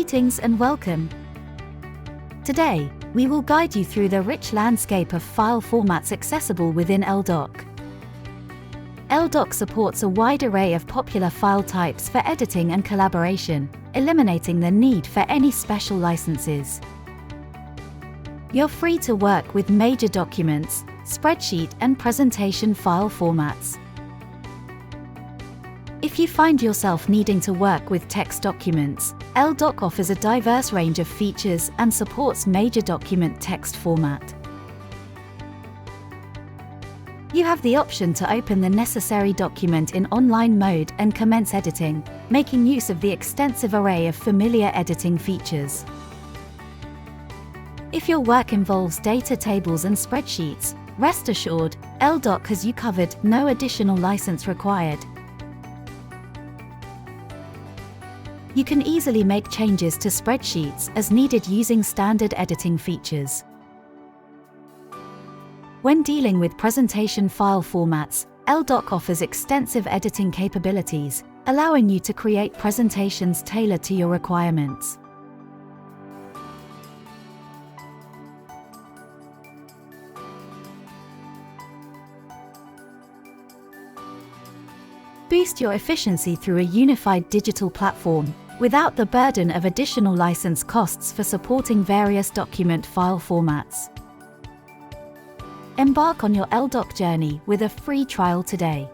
Greetings and welcome. Today, we will guide you through the rich landscape of file formats accessible within elDoc. elDoc supports a wide array of popular file types for editing and collaboration, eliminating the need for any special licenses. You're free to work with major documents, spreadsheet and presentation file formats. If you find yourself needing to work with text documents, elDoc offers a diverse range of features and supports major document text format. You have the option to open the necessary document in online mode and commence editing, making use of the extensive array of familiar editing features. If your work involves data tables and spreadsheets, rest assured, elDoc has you covered, no additional license required. You can easily make changes to spreadsheets as needed using standard editing features. When dealing with presentation file formats, elDoc offers extensive editing capabilities, allowing you to create presentations tailored to your requirements. Boost your efficiency through a unified digital platform, without the burden of additional license costs for supporting various document file formats. Embark on your elDoc journey with a free trial today.